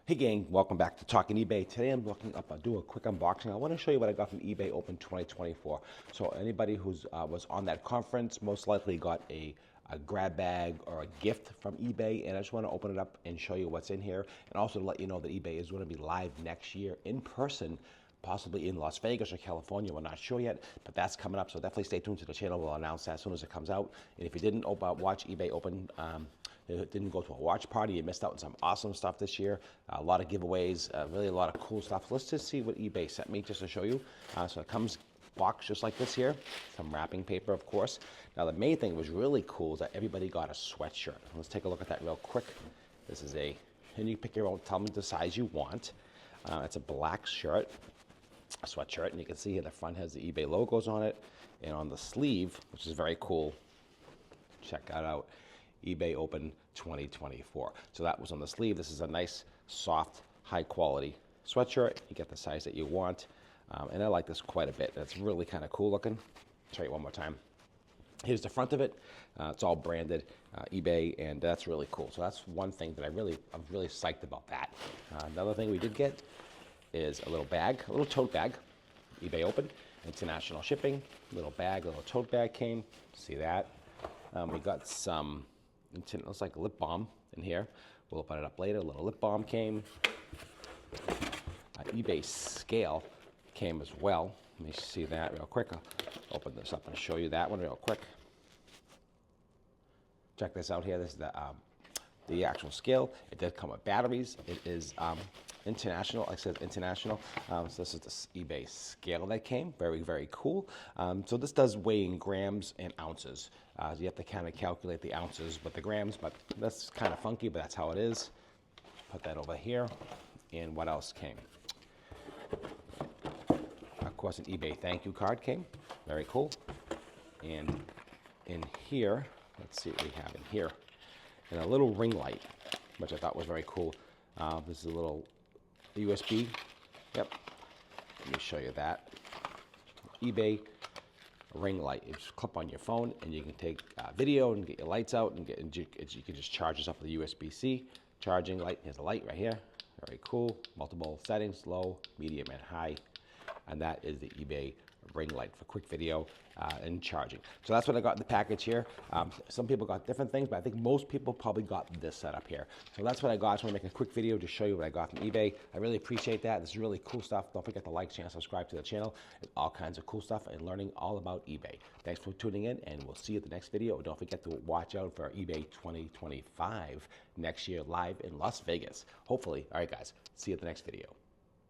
Hey gang, welcome back to Talking eBay. Today I'm looking up, I'll do a quick unboxing. I want to show you what I got from eBay Open 2024. So anybody who's was on that conference most likely got a grab bag or a gift from eBay, and I just want to open it up and show you what's in here, and also to let you know that eBay is going to be live next year in person, possibly in Las Vegas or California. We're not sure yet, but that's coming up, so definitely stay tuned to the channel. We'll announce that as soon as it comes out. And if you didn't watch eBay Open, didn't go to a watch party, you missed out on some awesome stuff this year. A lot of giveaways, really a lot of cool stuff. Let's just see what eBay sent me just to show you. So it comes boxed just like this here, some wrapping paper, of course. Now the main thing was really cool is that everybody got a sweatshirt. Let's take a look at that real quick. This is and you pick your own, tell me the size you want. It's a black shirt, a sweatshirt, and you can see here the front has the eBay logos on it, and on the sleeve, which is very cool, check that out, eBay Open 2024. So that was on the sleeve. This is a nice, soft, high quality sweatshirt. You get the size that you want. And I like this quite a bit. It's really kind of cool looking. I'll show you one more time. Here's the front of it. It's all branded eBay, and that's really cool. So that's one thing that I'm really psyched about that. Another thing we did get is a little bag, a little tote bag, eBay Open, international shipping, little bag, a little tote bag came. See that? We got some, it looks like lip balm in here. We'll open it up later. A little lip balm came. eBay scale came as well. Let me see that real quick. I'll open this up and show you that one real quick. Check this out here. This is the actual scale. It does come with batteries. It is international. Like I said, international. So this is the eBay scale that came. Very, very cool. So this does weigh in grams and ounces. You have to kind of calculate the ounces with the grams, but that's kind of funky, but that's how it is. Put that over here. And what else came? Of course, an eBay thank you card came. Very cool. And in here, let's see what we have in here. And a little ring light, which I thought was very cool. This is a little USB. Yep. Let me show you that. eBay ring light. You just clip on your phone, and you can take video and get your lights out, and you can just charge this up with a USB-C charging light. Here's a light right here. Very cool. Multiple settings: low, medium, and high. And that is the eBay ring light for quick video and charging. So that's what I got in the package here. Some people got different things, but I think most people probably got this setup here. So that's what I got. I just want to make a quick video to show you what I got from eBay. I really appreciate that. This is really cool stuff. Don't forget to like, share, and subscribe to the channel. It's all kinds of cool stuff and learning all about eBay. Thanks for tuning in, and we'll see you at the next video. Don't forget to watch out for eBay 2025 next year live in Las Vegas. Hopefully. All right, guys. See you at the next video.